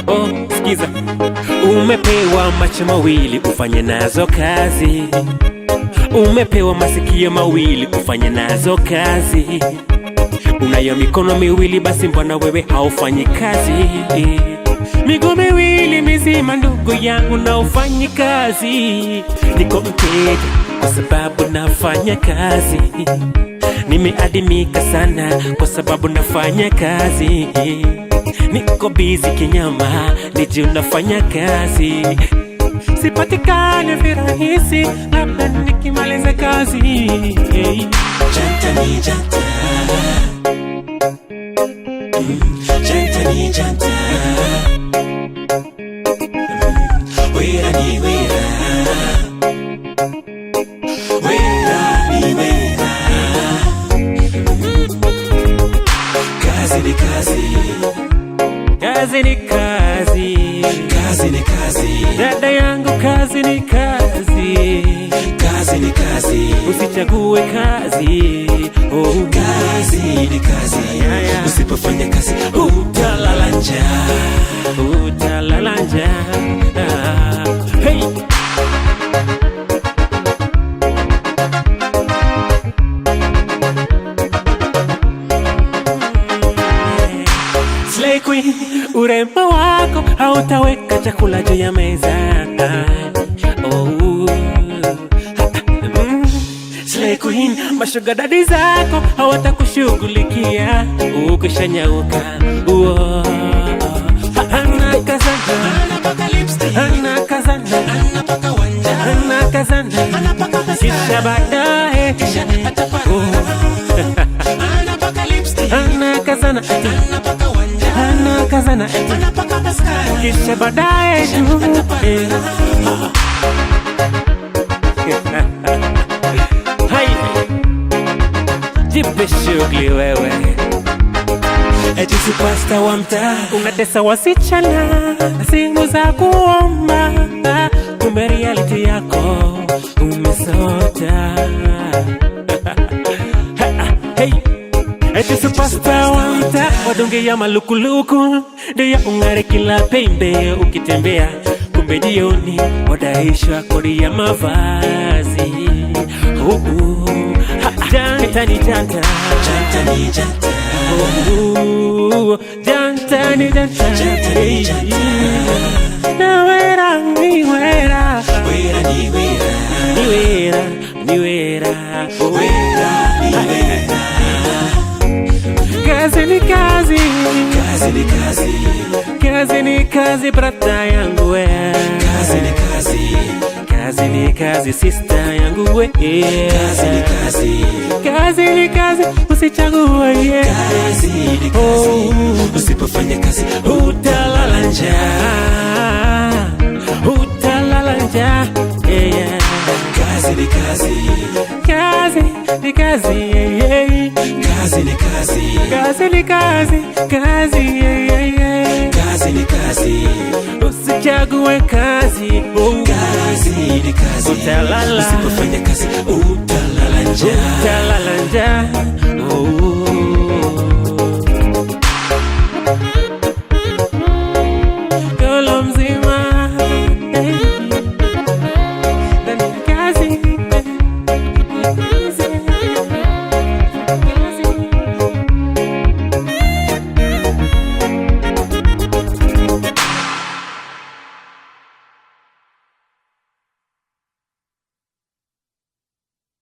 Oh, sikiza. Umepewa macho mawili ufanye nazo kazi, umepewa masikio mawili ufanye nazo kazi, unayo mikono miwili basi mbona wewe haufanyi kazi? Miguu miwili mizima ndugu yangu na ufanyi kazi. Niko mteja kwa sababu nafanya kazi, nimeadimika sana kwa sababu nafanya kazi. Niko busy kinyama niju nafanya kazi, sipatikane virahisi labda nikimaliza kazi. Janta ni janta, janta ni janta, wera ni wera, wera ni wera. Kazi ni kazi, kazi ni kazi, kazi ni kazi, dada yangu kazi ni kazi, kazi ni kazi, usichague kazi. Oh, kazi ni kazi, usipofanya kazi utalala njaa, utalala njaa. Hey! Slay Queen, urembo wako hautaweka chakula juu ya meza. Oh, Slay Queen, mashuga dadi zako hawatakushughulikia ukishanyauka. Anakazana, anakazana, anakazana, kisha baadaye anakazana, anakazana, kisha baadaye hai jipe shughuli wewe. eti superstar wa mtaa, Unatesa wasichana na simu za kuomba, kumbe reality yako umesota. Hey! Eti superstar wa mtaa, wadonge ya malukuluku ndio ungare kila pembe ukitembea, kumbe jioni wadaishwa kodi ya mavazi. Janta ni janta, janta ni janta, janta ni janta, janta ni janta, na wera ni wera, wera ni wera, ni wera, ni wera, wera ni wera. kazi ni kazi, Kazi ni kazi, kazi ni kazi, brata yangu we. kazi ni kazi, Kazi ni kazi, sister yangu we. kazi ni kazi, Kazi ni kazi, usichague ye. kazi ni kazi, usipofanya kazi utalala njaa, utalala njaa. Yeah. kazi ni kazi, Kazi ni kazi, yeah. kazi ni kazi, Kazi ni kazi, kazi, yeah. kazi ni kazi, Usichague kazi, kazi ni kazi, utalala, usipofanya kazi utalala njaa, utalala njaa.